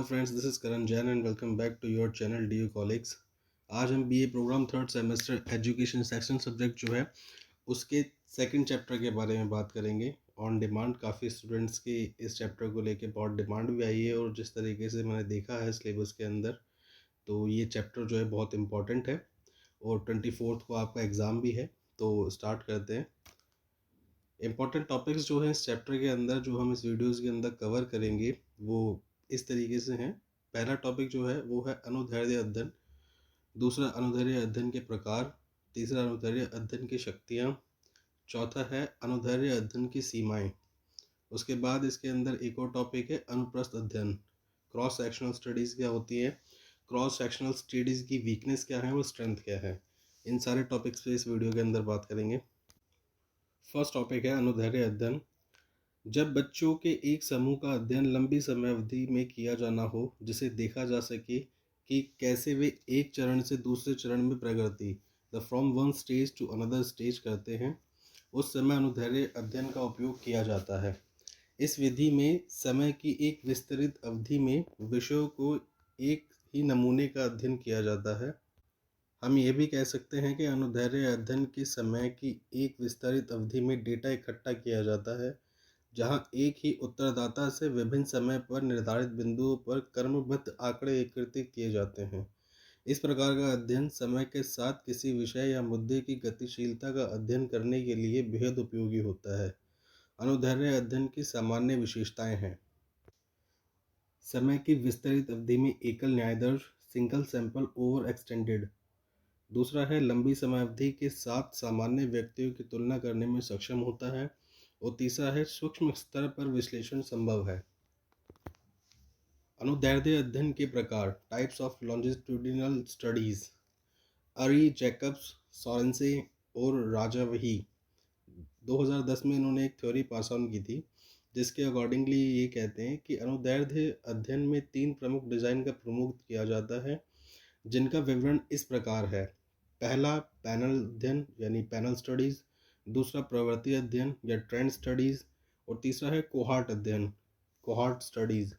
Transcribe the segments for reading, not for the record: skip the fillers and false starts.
Friends, this is Karan Jain and welcome back to your channel D U colleagues. आज हम BA programme third semester education section subject जो है उसके second chapter के बारे में बात करेंगे। ऑन डिमांड काफ़ी स्टूडेंट्स की इस चैप्टर को लेके बहुत डिमांड भी आई है और जिस तरीके से मैंने देखा है सिलेबस के अंदर, तो ये चैप्टर जो है बहुत इम्पॉर्टेंट है और 24 को आपका एग्ज़ाम भी है। तो स्टार्ट करते हैं। इम्पॉर्टेंट टॉपिक्स जो हैं इस चैप्टर के अंदर जो हम इस वीडियोज़ के अंदर कवर करेंगे वो इस तरीके से हैं। पहला टॉपिक जो है वो है अनुदैर्ध्य अध्ययन, दूसरा अनुदैर्ध्य अध्ययन के प्रकार, तीसरा अनुदैर्ध्य अध्ययन की शक्तियाँ, चौथा है अनुदैर्ध्य अध्ययन की सीमाएं। उसके बाद इसके अंदर एक और टॉपिक है अनुप्रस्थ अध्ययन, क्रॉस सेक्शनल स्टडीज़ क्या होती है, क्रॉस सेक्शनल स्टडीज़ की वीकनेस क्या है और स्ट्रेंथ क्या है। इन सारे टॉपिक्स पे इस वीडियो के अंदर बात करेंगे। फर्स्ट टॉपिक है अनुदैर्ध्य अध्ययन। जब बच्चों के एक समूह का अध्ययन लंबी समय अवधि में किया जाना हो जिसे देखा जा सके कि कैसे वे एक चरण से दूसरे चरण में प्रगति the from one stage to another stage करते हैं, उस समय अनुदैर्ध्य अध्ययन का उपयोग किया जाता है। इस विधि में समय की एक विस्तृत अवधि में विषयों को एक ही नमूने का अध्ययन किया जाता है। हम ये भी कह सकते हैं कि अनुदैर्ध्य अध्ययन के समय की एक विस्तृत अवधि में डेटा इकट्ठा किया जाता है, जहां एक ही उत्तरदाता से विभिन्न समय पर निर्धारित बिंदुओं पर क्रमबद्ध आंकड़े एकत्रित किए जाते हैं। इस प्रकार का अध्ययन समय के साथ किसी विषय या मुद्दे की गतिशीलता का अध्ययन करने के लिए बेहद उपयोगी होता है। अनुदैर्ध्य अध्ययन की सामान्य विशेषताएं हैं। समय की विस्तृत अवधि में एकल न्यायाधीश, सिंगल सैंपल ओवर एक्सटेंडेड। दूसरा है लंबी समय अवधि के साथ सामान्य व्यक्तियों की तुलना करने में सक्षम होता है। और तीसरा है सूक्ष्म स्तर पर विश्लेषण संभव है। अनुदैर्ध्य अध्ययन के प्रकार, टाइप्स ऑफ लॉन्जिट्यूडिनल स्टडीज। अरी, जैकब्स, सोरेनसे और राजावही 2010 में इन्होंने एक थ्योरी पास ऑन की थी जिसके अकॉर्डिंगली ये कहते हैं कि अनुदैर्ध्य अध्ययन में 3 प्रमुख डिज़ाइन का प्रमुख किया जाता है, जिनका विवरण इस प्रकार है। पहला पैनल अध्ययन यानी पैनल स्टडीज़, दूसरा प्रवृत्ति अध्ययन या ट्रेंड स्टडीज़ और तीसरा है कोहार्ट अध्ययन, कोहार्ट स्टडीज़।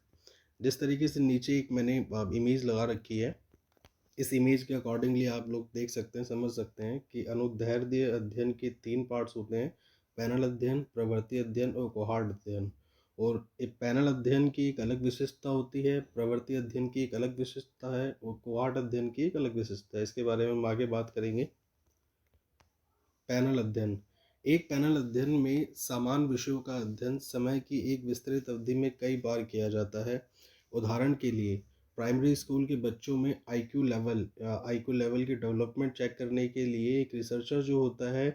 जिस तरीके से नीचे एक मैंने इमेज लगा रखी है, इस इमेज के अकॉर्डिंगली आप लोग देख सकते हैं, समझ सकते हैं कि अनुदैर्ध्य अध्ययन के 3 पार्ट्स होते हैं, पैनल अध्ययन, प्रवृत्ति अध्ययन और कोहार्ट अध्ययन। और एक पैनल अध्ययन की एक अलग विशिष्टता होती है, प्रवृत्ति अध्ययन की एक अलग विशिष्टता है और कोहार्ट अध्ययन की एक अलग विशिष्टता है। इसके बारे में हम आगे बात करेंगे। पैनल अध्ययन, एक पैनल अध्ययन में समान विषयों का अध्ययन समय की एक विस्तृत अवधि में कई बार किया जाता है। उदाहरण के लिए प्राइमरी स्कूल के बच्चों में आईक्यू लेवल की डेवलपमेंट चेक करने के लिए एक रिसर्चर जो होता है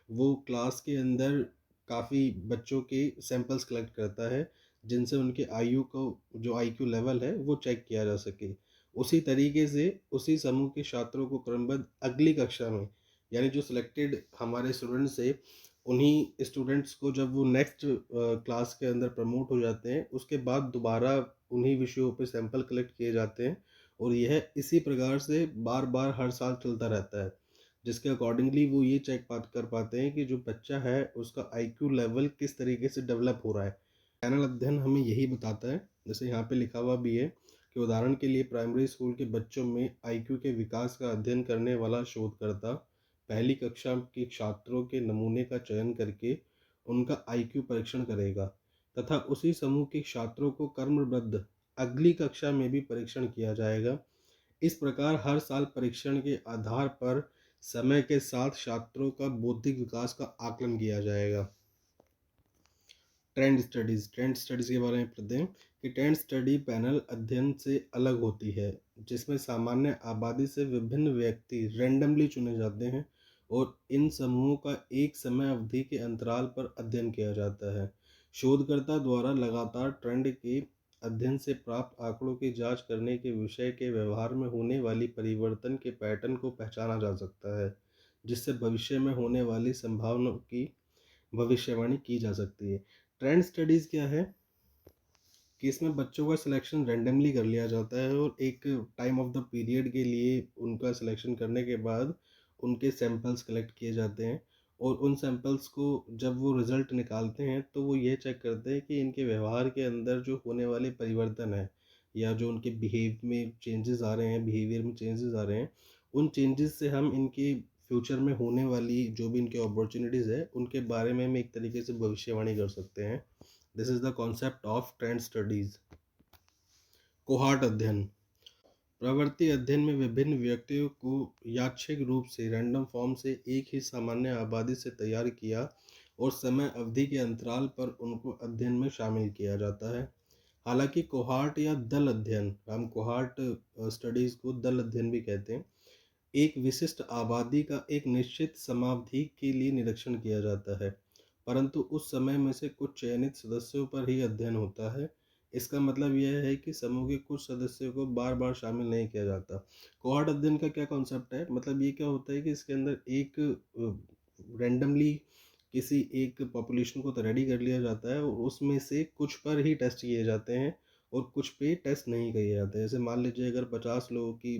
वो क्लास के अंदर काफ़ी बच्चों के सैंपल्स कलेक्ट करता है, जिनसे उनके आयु को जो आईक्यू लेवल है वो चेक किया जा सके। उसी तरीके से उसी समूह के छात्रों को क्रमबद्ध अगली कक्षा में, यानी जो सिलेक्टेड हमारे स्टूडेंट्स है, उन्हीं स्टूडेंट्स को जब वो नेक्स्ट क्लास के अंदर प्रमोट हो जाते हैं उसके बाद दोबारा उन्हीं विषयों पे सैंपल कलेक्ट किए जाते हैं और यह इसी प्रकार से बार बार हर साल चलता रहता है, जिसके अकॉर्डिंगली वो ये चेक कर पाते हैं कि जो बच्चा है उसका आईक्यू लेवल किस तरीके से डेवलप हो रहा है। पैनल अध्ययन हमें यही बताता है, जैसे यहाँ पे लिखा हुआ भी है कि उदाहरण के लिए प्राइमरी स्कूल के बच्चों में आईक्यू के विकास का अध्ययन करने वाला शोधकर्ता पहली कक्षा के छात्रों के नमूने का चयन करके उनका आईक्यू परीक्षण करेगा तथा उसी समूह के छात्रों को क्रमबद्ध अगली कक्षा में भी परीक्षण किया जाएगा। इस प्रकार हर साल परीक्षण के आधार पर समय के साथ छात्रों का बौद्धिक विकास का आकलन किया जाएगा। ट्रेंड स्टडीज़ के बारे में पढ़ते हैं कि ट्रेंड स्टडी पैनल अध्ययन से अलग होती है, जिसमें सामान्य आबादी से विभिन्न व्यक्ति रैंडमली चुने जाते हैं और इन समूहों का एक समय अवधि के अंतराल पर अध्ययन किया जाता है। शोधकर्ता द्वारा लगातार ट्रेंड के अध्ययन से प्राप्त आंकड़ों की जांच करने के विषय के व्यवहार में होने वाली परिवर्तन के पैटर्न को पहचाना जा सकता है, जिससे भविष्य में होने वाली संभावनाओं की भविष्यवाणी की जा सकती है। ट्रेंड स्टडीज़ क्या है कि इसमें बच्चों का सिलेक्शन रैंडमली कर लिया जाता है और एक टाइम ऑफ द पीरियड के लिए उनका सिलेक्शन करने के बाद उनके सैंपल्स कलेक्ट किए जाते हैं और उन सैंपल्स को जब वो रिज़ल्ट निकालते हैं तो वो ये चेक करते हैं कि इनके व्यवहार के अंदर जो होने वाले परिवर्तन है या जो उनके बिहेवियर में चेंजेस आ रहे हैं, उन चेंजेस से हम इनके फ्यूचर में होने वाली जो भी इनके अपॉर्चुनिटीज़ है उनके बारे में हम एक तरीके से भविष्यवाणी कर सकते हैं। This is the concept of trend studies. Cohort अध्ययन। प्रवृत्ति अध्ययन में विभिन्न व्यक्तियों को यादृच्छिक रूप से रैंडम फॉर्म से एक ही सामान्य आबादी से तैयार किया और समय अवधि के अंतराल पर उनको अध्ययन में शामिल किया जाता है। हालांकि कोहॉर्ट या दल अध्ययन, हम कोहॉर्ट स्टडीज़ को दल अध्ययन भी कहते हैं, एक विशिष्ट आबादी का एक निश्चित समावधि के लिए निरीक्षण किया जाता है, परंतु उस समय में से कुछ चयनित सदस्यों पर ही अध्ययन होता है। इसका मतलब यह है कि समूह के कुछ सदस्यों को बार बार शामिल नहीं किया जाता। कोहॉर्ट अध्ययन का क्या कॉन्सेप्ट है, मतलब ये क्या होता है कि इसके अंदर एक रैंडमली किसी एक पॉपुलेशन को तो रेडी कर लिया जाता है और उसमें से कुछ पर ही टेस्ट किए जाते हैं और कुछ पे टेस्ट नहीं किए जाते हैं। जैसे मान लीजिए अगर 50 लोगों की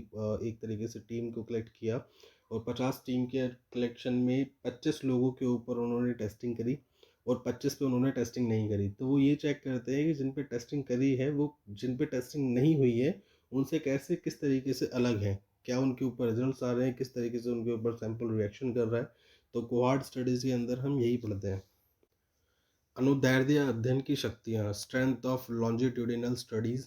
एक तरीके से टीम को कलेक्ट किया और 50 टीम के कलेक्शन में 25 लोगों के ऊपर उन्होंने टेस्टिंग करी और 25 पे उन्होंने टेस्टिंग नहीं करी, तो वो ये चेक करते हैं कि जिन पे टेस्टिंग करी है वो जिन पे टेस्टिंग नहीं हुई है उनसे कैसे किस तरीके से अलग हैं, क्या उनके ऊपर रिजल्ट्स आ रहे हैं, किस तरीके से उनके ऊपर सैंपल रिएक्शन कर रहा है। तो कोहॉर्ट स्टडीज़ के अंदर हम यही पढ़ते हैं। अनुदैर्ध्य अध्ययन की शक्तियाँ, स्ट्रेंथ ऑफ लॉन्जिट्यूडिनल स्टडीज़।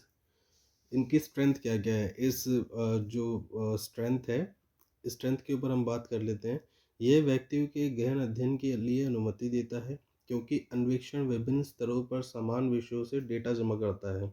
इनकी स्ट्रेंथ क्या क्या है, इस जो स्ट्रेंथ है, स्ट्रेंथ के ऊपर हम बात कर लेते हैं। यह व्यक्तियों के गहन अध्ययन के लिए अनुमति देता है क्योंकि अन्वेषण विभिन्न स्तरों पर समान विषयों से डेटा जमा करता है।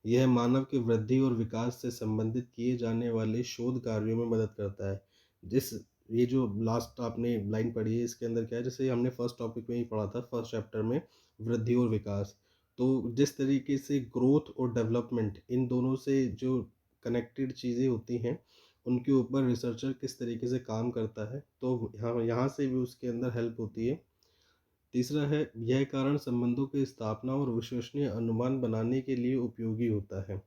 यह मानव की वृद्धि और विकास से संबंधित किए जाने वाले शोध कार्यों में मदद करता है। जिस ये जो लास्ट आपने लाइन पढ़ी है इसके अंदर क्या है, जैसे हमने फर्स्ट टॉपिक में ही पढ़ा था, फर्स्ट चैप्टर में, वृद्धि और विकास। तो जिस तरीके से ग्रोथ और डेवलपमेंट इन दोनों से जो कनेक्टेड चीज़ें होती हैं उनके ऊपर रिसर्चर किस तरीके से काम करता है, तो यहाँ यहाँ से भी उसके अंदर हेल्प होती है। तीसरा है, यह कारण संबंधों की स्थापना और विश्वसनीय अनुमान बनाने के लिए उपयोगी होता है।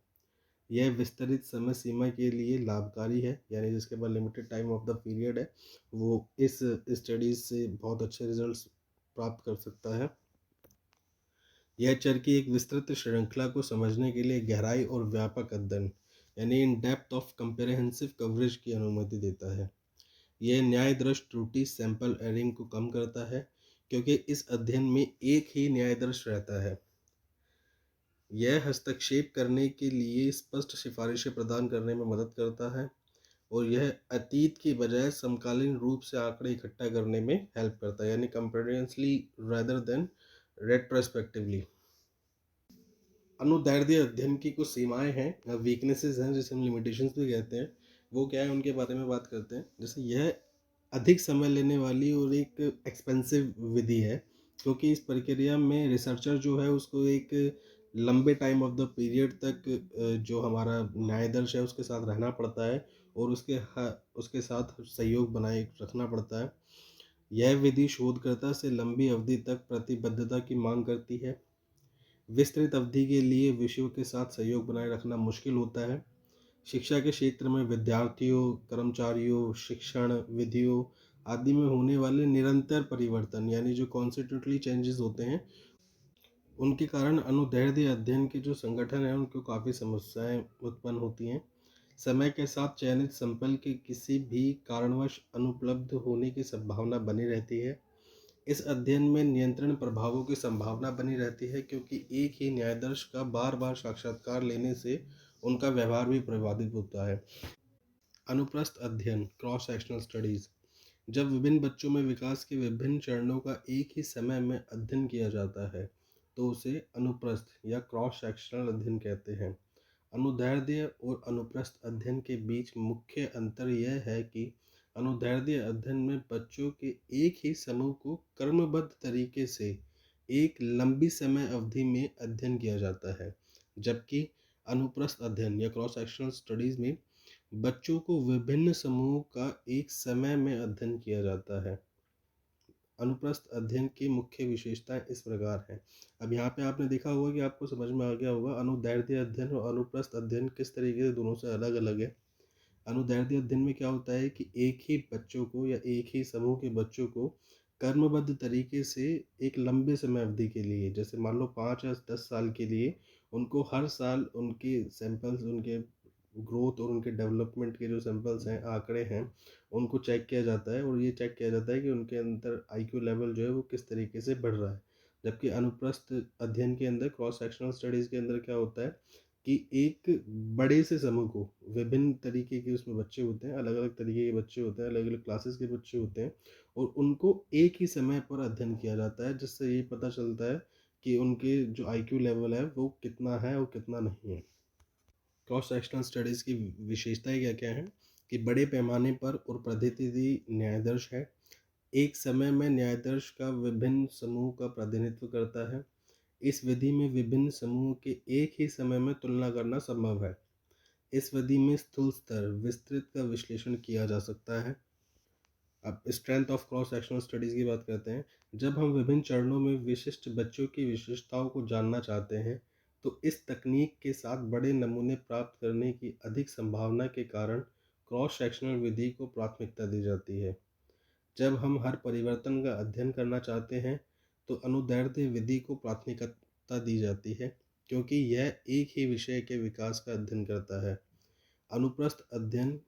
यह विस्तरित समय सीमा के लिए लाभकारी है, यानी जिसके पास limited time of the period है वो इस स्टडीज से बहुत अच्छे रिजल्ट्स प्राप्त कर सकता है। यह चर की एक विस्तृत श्रृंखला को समझने के लिए गहराई और व्यापक अध्ययन, यानी in depth of comprehensive coverage की अनुमति देता है। यह न्यायदर्श त्रुटि सैंपल एरिंग को कम करता है क्योंकि इस अध्ययन में एक ही न्यायदर्श रहता है। यह हस्तक्षेप करने के लिए स्पष्ट सिफारिशें प्रदान करने में मदद करता है और यह अतीत की बजाय समकालीन रूप से आंकड़े इकट्ठा करने में हेल्प करता है, यानी कंपेरेंसली रेदर देन रेट्रोस्पेक्टिवली। अनुदैर्ध्य अध्ययन की कुछ सीमाएं हैं, वीकनेसेस हैं जिसे हम लिमिटेशंस भी कहते हैं। वो क्या है उनके बारे में बात करते हैं। जैसे यह अधिक समय लेने वाली और एक एक्सपेंसिव विधि है क्योंकि इस प्रक्रिया में रिसर्चर जो है उसको एक लंबे टाइम ऑफ द पीरियड तक जो हमारा न्यायदर्श है उसके साथ रहना पड़ता है और उसके साथ सहयोग बनाए रखना पड़ता है। यह विधि शोधकर्ता से लंबी अवधि तक प्रतिबद्धता की मांग करती है। विस्तृत अवधि के लिए विषयों के साथ सहयोग बनाए रखना मुश्किल होता है। शिक्षा के क्षेत्र में विद्यार्थियों, कर्मचारियों, शिक्षण विधियों आदि में होने वाले निरंतर परिवर्तन, यानी जो कॉन्स्टिट्यूटली चेंजेस होते हैं, उनके कारण अनुदैर्ध्य अध्ययन के जो संगठन हैं उनको काफ़ी समस्याएं उत्पन्न होती हैं। समय के साथ चयनित संपल के किसी भी कारणवश अनुपलब्ध होने की संभावना बनी रहती है। इस अध्ययन में नियंत्रण प्रभावों की संभावना बनी रहती है क्योंकि एक ही न्यायाधीश का बार बार साक्षात्कार लेने से उनका व्यवहार भी प्रभावित होता है। अनुप्रस्थ अध्ययन, क्रॉस सेक्शनल स्टडीज। जब विभिन्न बच्चों में विकास के विभिन्न चरणों का एक ही समय में अध्ययन किया जाता है तो उसे अनुप्रस्थ या क्रॉस सेक्शनल अध्ययन कहते हैं। अनुदैर्ध्य और अनुप्रस्थ अध्ययन के बीच मुख्य अंतर यह है कि अनुदैर्ध्य अध्ययन में बच्चों के एक ही समूह को क्रमबद्ध तरीके से एक लंबी समय अवधि में अध्ययन किया जाता है, जबकि अनुप्रस्थ अध्ययन या क्रॉस सेक्शनल स्टडीज में बच्चों को विभिन्न समूहों का एक समय में अध्ययन किया जाता है। अनुप्रस्थ अध्ययन की मुख्य विशेषताएं इस प्रकार हैं। अब यहाँ पे आपने देखा होगा कि आपको समझ में आ गया होगा अनुदैर्ध्य अध्ययन और अनुप्रस्थ अध्ययन किस तरीके से दोनों से अलग अलग है। अनुदैर्ध्य अध्ययन में क्या होता है कि एक ही बच्चों को या एक ही समूह के बच्चों को कर्मबद्ध तरीके से एक लंबे समय अवधि के लिए, जैसे मान लो 5 या 10 साल के लिए उनको हर साल उनके सैंपल्स, उनके ग्रोथ और उनके डेवलपमेंट के जो सैंपल्स हैं, आंकड़े हैं, उनको चेक किया जाता है और ये चेक किया जाता है कि उनके अंदर आईक्यू लेवल जो है वो किस तरीके से बढ़ रहा है। जबकि अनुप्रस्थ अध्ययन के अंदर, क्रॉस सेक्शनल स्टडीज़ के अंदर क्या होता है कि एक बड़े से समूह को, विभिन्न तरीके के उसमें बच्चे होते हैं, अलग अलग तरीके के बच्चे होते हैं, अलग अलग क्लासेस के बच्चे होते हैं, और उनको एक ही समय पर अध्ययन किया जाता है, जिससे ये पता चलता है कि उनके जो आईक्यू लेवल है वो कितना है और कितना नहीं है। क्रॉस सेक्शनल स्टडीज़ की विशेषताएं क्या क्या हैं कि बड़े पैमाने पर और प्रतिनिधि न्यायाधीश है। एक समय में न्यायाधीश का विभिन्न समूह का प्रतिनिधित्व करता है। इस विधि में विभिन्न समूहों के एक ही समय में तुलना करना संभव है। इस विधि में स्थूल स्तर विस्तृत का विश्लेषण किया जा सकता है। अब strength of cross sectional studies की बात करते हैं। जब हम विभिन्न चरणों में विशिष्ट बच्चों की विशेषताओं को जानना चाहते हैं, तो इस तकनीक के साथ बड़े नमूने प्राप्त करने की अधिक संभावना के कारण क्रॉस सेक्शनल विधि को प्राथमिकता दी जाती है। जब हम हर परिवर्तन का अध्ययन करना चाहते हैं, तो अनुदैर्ध्य विधि को प्राथमिकता दी जाती है, क्योंकि यह एक ही विषय के विकास का अध्ययन करता है। अनुप्रस्थ अध्ययन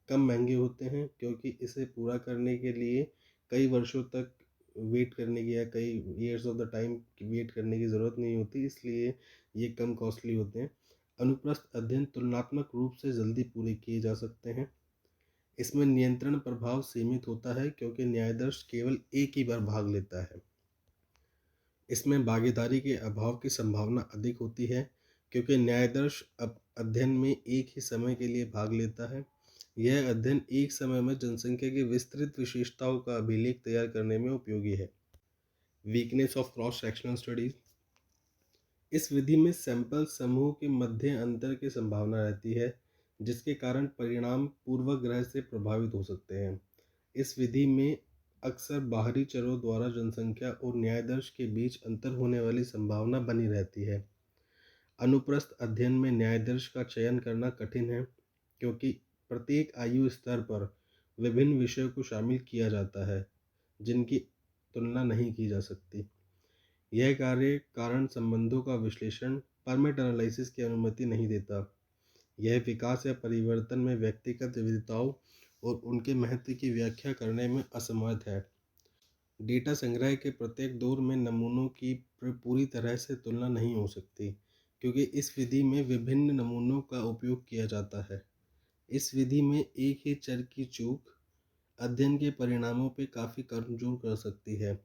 कम महंगे होते हैं, क्योंकि इसे पूरा करने के लिए कई वर्षों तक वेट करने की, या कई years of the time wait करने की ज़रूरत नहीं होती, इसलिए ये कम कॉस्टली होते हैं। अनुप्रस्थ अध्ययन तुलनात्मक रूप से जल्दी पूरे किए जा सकते हैं। इसमें नियंत्रण प्रभाव सीमित होता है, क्योंकि न्यायाधीश केवल एक ही बार भाग लेता है। इसमें भागीदारी के अभाव की संभावना अधिक होती है, क्योंकि न्यायाधीश अब अध्ययन में एक ही समय के लिए भाग लेता है। यह अध्ययन एक समय में जनसंख्या की विस्तृत विशेषताओं का अभिलेख तैयार करने में उपयोगी है। Weakness of cross sectional studies. इस विधि में सैंपल समूह के मध्य अंतर की संभावना रहती है, जिसके कारण परिणाम पूर्वाग्रह से प्रभावित हो सकते हैं। इस विधि में अक्सर बाहरी चरों द्वारा जनसंख्या और न्यायाधीश के बीच अंतर होने वाली संभावना बनी रहती है। अनुप्रस्थ अध्ययन में न्यायाधीश का चयन करना कठिन है, क्योंकि प्रत्येक आयु स्तर पर विभिन्न विषयों को शामिल किया जाता है, जिनकी तुलना नहीं की जा सकती। यह कार्य कारण संबंधों का विश्लेषण परमेट एनालिसिस की अनुमति नहीं देता। यह विकास या परिवर्तन में व्यक्तिगत विविधताओं और उनके महत्व की व्याख्या करने में असमर्थ है। डेटा संग्रह के प्रत्येक दौर में नमूनों की पूरी तरह से तुलना नहीं हो सकती, क्योंकि इस विधि में विभिन्न नमूनों का उपयोग किया जाता है। इस विधि में एक ही चर की चूक अध्ययन के परिणामों पर काफ़ी कमजोर कर सकती है।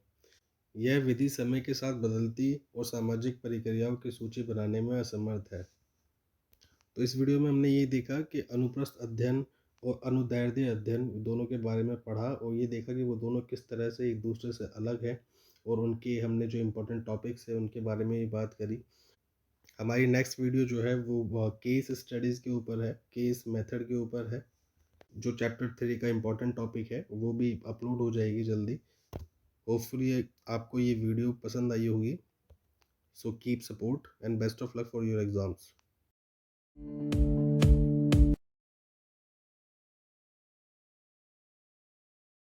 यह विधि समय के साथ बदलती और सामाजिक प्रक्रियाओं की सूची बनाने में असमर्थ है। तो इस वीडियो में हमने ये देखा कि अनुप्रस्थ अध्ययन और अनुदैर्ध्य अध्ययन दोनों के बारे में पढ़ा, और ये देखा कि वो दोनों किस तरह से एक दूसरे से अलग है, और उनके हमने जो इम्पोर्टेंट टॉपिक्स है उनके बारे में ये बात करी। हमारी नेक्स्ट वीडियो जो है वो केस स्टडीज़ के ऊपर है, केस मेथड के ऊपर है। जो चैप्टर 3 का इम्पोर्टेंट टॉपिक है वो भी अपलोड हो जाएगी जल्दी। होपफुली आपको ये वीडियो पसंद आई होगी। So keep support and best of luck for your exams.